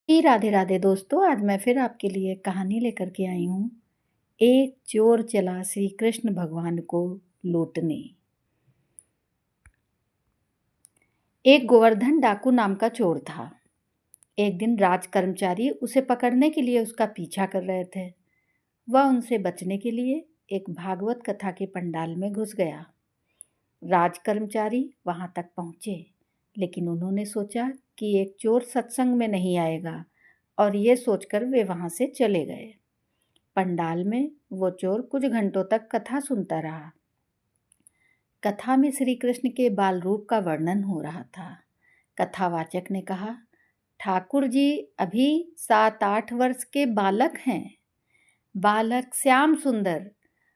जी, राधे राधे दोस्तों। आज मैं फिर आपके लिए एक कहानी लेकर के आई हूँ। एक चोर चला श्री कृष्ण भगवान को लूटने। एक गोवर्धन डाकू नाम का चोर था। एक दिन राज कर्मचारी उसे पकड़ने के लिए उसका पीछा कर रहे थे। वह उनसे बचने के लिए एक भागवत कथा के पंडाल में घुस गया। राज कर्मचारी वहां तक पहुंचे, लेकिन उन्होंने सोचा कि एक चोर सत्संग में नहीं आएगा, और ये सोचकर वे वहां से चले गए। पंडाल में वो चोर कुछ घंटों तक कथा सुनता रहा। कथा में श्री कृष्ण के बाल रूप का वर्णन हो रहा था। कथावाचक ने कहा, ठाकुर जी अभी 7-8 वर्ष के बालक हैं। बालक श्याम सुंदर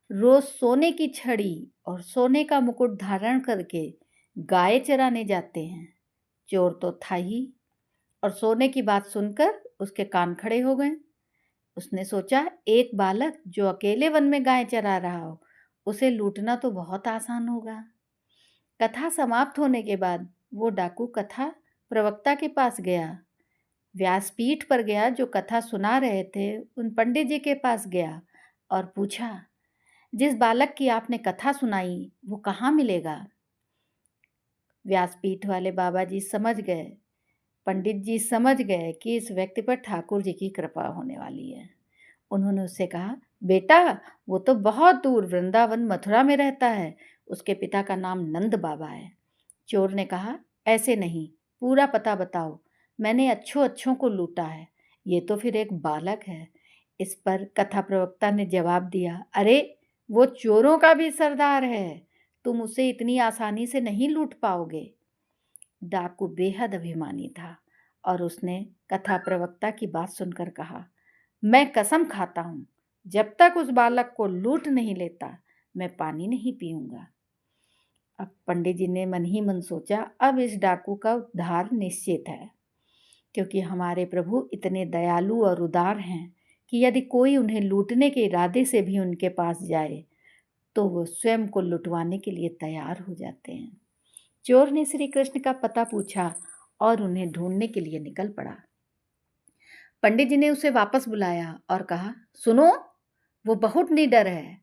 रोज सोने की छड़ी और सोने का मुकुट धारण करके गाय चराने जाते हैं। चोर तो था ही, और सोने की बात सुनकर उसके कान खड़े हो गए। उसने सोचा, एक बालक जो अकेले वन में गाय चरा रहा हो, उसे लूटना तो बहुत आसान होगा। कथा समाप्त होने के बाद वो डाकू कथा प्रवक्ता के पास गया। व्यासपीठ पर गया, जो कथा सुना रहे थे उन पंडित जी के पास गया और पूछा, जिस बालक की आपने कथा सुनाई वो कहाँ मिलेगा? व्यासपीठ वाले बाबा जी समझ गए, पंडित जी समझ गए कि इस व्यक्ति पर ठाकुर जी की कृपा होने वाली है। उन्होंने उससे कहा, बेटा वो तो बहुत दूर वृंदावन मथुरा में रहता है। उसके पिता का नाम नंद बाबा है। चोर ने कहा, ऐसे नहीं, पूरा पता बताओ। मैंने अच्छों अच्छों को लूटा है, ये तो फिर एक बालक है। इस पर कथा प्रवक्ता ने जवाब दिया, अरे वो चोरों का भी सरदार है, तुम उसे इतनी आसानी से नहीं लूट पाओगे। डाकू बेहद अभिमानी था और उसने कथा प्रवक्ता की बात सुनकर कहा, मैं कसम खाता हूँ, जब तक उस बालक को लूट नहीं लेता मैं पानी नहीं पीऊंगा। अब पंडित जी ने मन ही मन सोचा, अब इस डाकू का उद्धार निश्चित है, क्योंकि हमारे प्रभु इतने दयालु और उदार हैं कि यदि कोई उन्हें लूटने के इरादे से भी उनके पास जाए तो वो स्वयं को लुटवाने के लिए तैयार हो जाते हैं। चोर ने श्री कृष्ण का पता पूछा और उन्हें ढूंढने के लिए निकल पड़ा। पंडित जी ने उसे वापस बुलाया और कहा, सुनो, वो बहुत निडर है।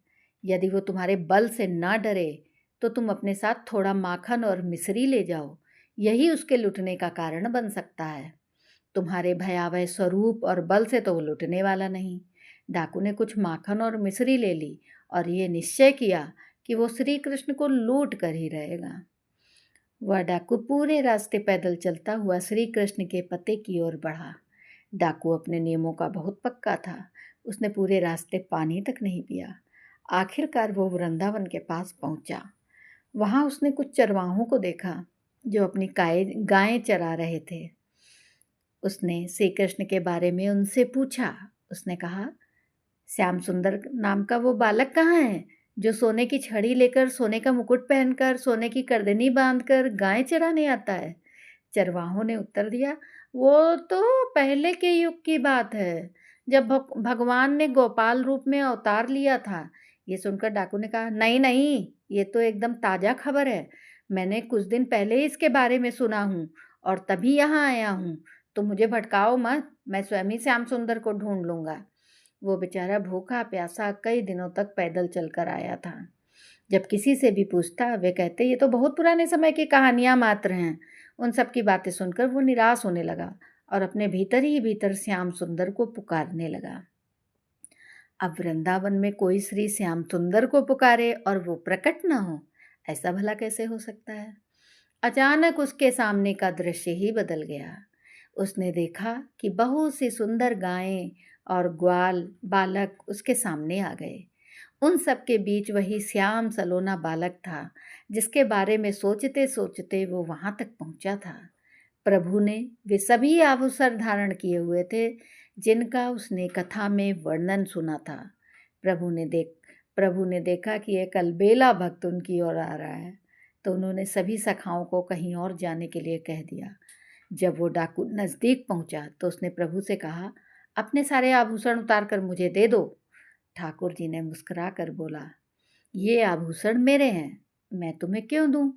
यदि वो तुम्हारे बल से ना डरे तो तुम अपने साथ थोड़ा माखन और मिश्री ले जाओ, यही उसके लुटने का कारण बन सकता है। तुम्हारे भयावह स्वरूप और बल से तो वो लुटने वाला नहीं। डाकू ने कुछ माखन और मिश्री ले ली और ये निश्चय किया कि वो श्री कृष्ण को लूट कर ही रहेगा। वह डाकू पूरे रास्ते पैदल चलता हुआ श्री कृष्ण के पते की ओर बढ़ा। डाकू अपने नियमों का बहुत पक्का था। उसने पूरे रास्ते पानी तक नहीं पिया। आखिरकार वो वृंदावन के पास पहुंचा। वहां उसने कुछ चरवाहों को देखा जो अपनी गायें चरा रहे थे। उसने श्री कृष्ण के बारे में उनसे पूछा। उसने कहा, श्याम सुंदर नाम का वो बालक कहाँ है जो सोने की छड़ी लेकर, सोने का मुकुट पहनकर, सोने की करदनी बांधकर गाय चराने आता है? चरवाहों ने उत्तर दिया, वो तो पहले के युग की बात है, जब भगवान ने गोपाल रूप में अवतार लिया था। ये सुनकर डाकू ने कहा, नहीं नहीं, ये तो एकदम ताज़ा खबर है। मैंने कुछ दिन पहले ही इसके बारे में सुना हूँ और तभी यहाँ आया हूँ। तो मुझे भटकाओ मत, मैं स्वयं ही श्याम सुंदर को ढूंढ लूँगा। वो बेचारा भूखा प्यासा कई दिनों तक पैदल चलकर आया था। जब किसी से भी पूछता, वे कहते, ये तो बहुत पुराने समय की कहानियां मात्र हैं। उन सब की बातें सुनकर वो निराश होने लगा और अपने भीतर ही भीतर श्याम सुंदर को पुकारने लगा। अब वृंदावन में कोई श्री श्याम सुंदर को पुकारे और वो प्रकट ना हो, ऐसा भला कैसे हो सकता है? अचानक उसके सामने का दृश्य ही बदल गया। उसने देखा कि बहुत सी सुंदर गायें और ग्वाल बालक उसके सामने आ गए। उन सब के बीच वही श्याम सलोना बालक था, जिसके बारे में सोचते सोचते वो वहां तक पहुंचा था। प्रभु ने वे सभी आभूषण धारण किए हुए थे जिनका उसने कथा में वर्णन सुना था। प्रभु ने देखा कि एक अलबेला भक्त उनकी ओर आ रहा है, तो उन्होंने सभी सखाओं को कहीं और जाने के लिए कह दिया। जब वो डाकू नज़दीक पहुंचा तो उसने प्रभु से कहा, अपने सारे आभूषण उतार कर मुझे दे दो। ठाकुर जी ने मुस्कुरा कर बोला, ये आभूषण मेरे हैं, मैं तुम्हें क्यों दूं?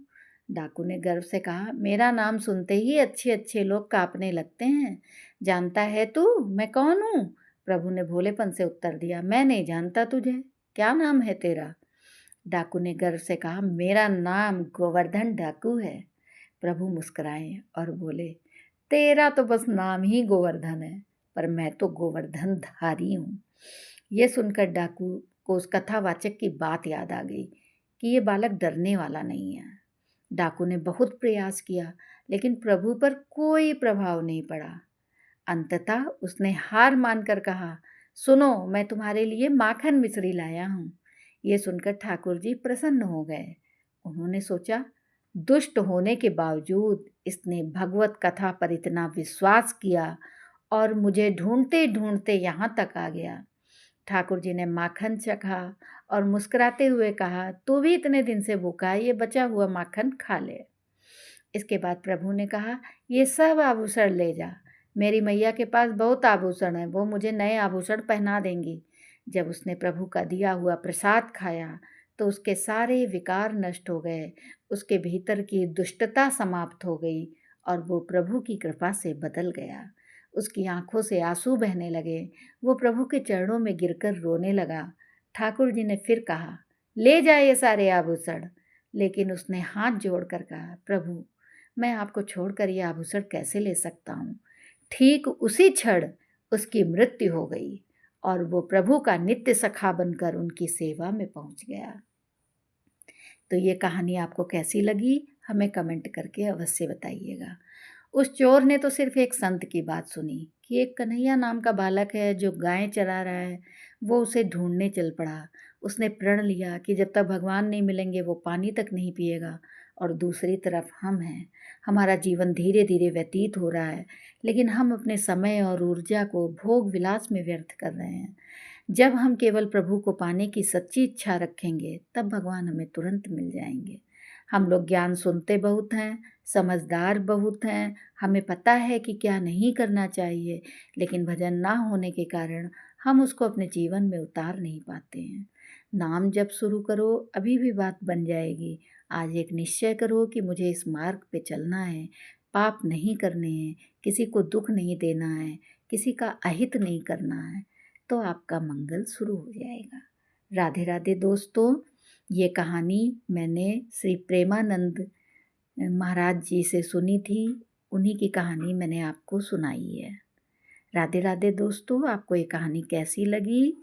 डाकू ने गर्व से कहा, मेरा नाम सुनते ही अच्छे अच्छे लोग कांपने लगते हैं। जानता है तू मैं कौन हूँ? प्रभु ने भोलेपन से उत्तर दिया, मैं नहीं जानता तुझे। क्या नाम है तेरा? डाकू ने गर्व से कहा, मेरा नाम गोवर्धन डाकू है। प्रभु मुस्कुराए और बोले, तेरा तो बस नाम ही गोवर्धन है, पर मैं तो गोवर्धन धारी हूँ। ये सुनकर डाकू को उस कथावाचक की बात याद आ गई कि ये बालक डरने वाला नहीं है। डाकू ने बहुत प्रयास किया, लेकिन प्रभु पर कोई प्रभाव नहीं पड़ा। अंततः उसने हार मानकर कहा, सुनो, मैं तुम्हारे लिए माखन मिश्री लाया हूँ। ये सुनकर ठाकुर जी प्रसन्न हो गए। उन्होंने सोचा, दुष्ट होने के बावजूद इसने भगवत कथा पर इतना विश्वास किया और मुझे ढूंढते ढूंढते यहाँ तक आ गया। ठाकुर जी ने माखन चखा और मुस्कुराते हुए कहा, तू भी इतने दिन से भूखा है, ये बचा हुआ माखन खा ले। इसके बाद प्रभु ने कहा, ये सब आभूषण ले जा। मेरी मैया के पास बहुत आभूषण है, वो मुझे नए आभूषण पहना देंगी। जब उसने प्रभु का दिया हुआ प्रसाद खाया तो उसके सारे विकार नष्ट हो गए, उसके भीतर की दुष्टता समाप्त हो गई और वो प्रभु की कृपा से बदल गया। उसकी आंखों से आंसू बहने लगे। वो प्रभु के चरणों में गिरकर रोने लगा। ठाकुर जी ने फिर कहा, ले जाए ये सारे आभूषण। लेकिन उसने हाथ जोड़कर कहा, प्रभु, मैं आपको छोड़कर ये आभूषण कैसे ले सकता हूँ? ठीक उसी क्षण उसकी मृत्यु हो गई और वो प्रभु का नित्य सखा बनकर उनकी सेवा में पहुंच गया। तो ये कहानी आपको कैसी लगी, हमें कमेंट करके अवश्य बताइएगा। उस चोर ने तो सिर्फ एक संत की बात सुनी कि एक कन्हैया नाम का बालक है जो गायें चरा रहा है। वो उसे ढूंढने चल पड़ा। उसने प्रण लिया कि जब तक भगवान नहीं मिलेंगे वो पानी तक नहीं पिएगा। और दूसरी तरफ हम हैं, हमारा जीवन धीरे धीरे व्यतीत हो रहा है, लेकिन हम अपने समय और ऊर्जा को भोग विलास में व्यर्थ कर रहे हैं। जब हम केवल प्रभु को पाने की सच्ची इच्छा रखेंगे तब भगवान हमें तुरंत मिल जाएंगे। हम लोग ज्ञान सुनते बहुत हैं, समझदार बहुत हैं, हमें पता है कि क्या नहीं करना चाहिए, लेकिन भजन ना होने के कारण हम उसको अपने जीवन में उतार नहीं पाते हैं। नाम जप शुरू करो, अभी भी बात बन जाएगी। आज एक निश्चय करो कि मुझे इस मार्ग पे चलना है, पाप नहीं करने हैं, किसी को दुख नहीं देना है, किसी का अहित नहीं करना है, तो आपका मंगल शुरू हो जाएगा। राधे राधे दोस्तों, ये कहानी मैंने श्री प्रेमानंद महाराज जी से सुनी थी, उन्हीं की कहानी मैंने आपको सुनाई है। राधे राधे दोस्तों, आपको ये कहानी कैसी लगी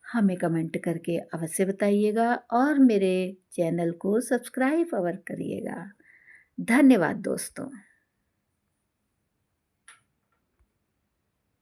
हमें कमेंट करके अवश्य बताइएगा और मेरे चैनल को सब्सक्राइब अवर करिएगा। धन्यवाद दोस्तों।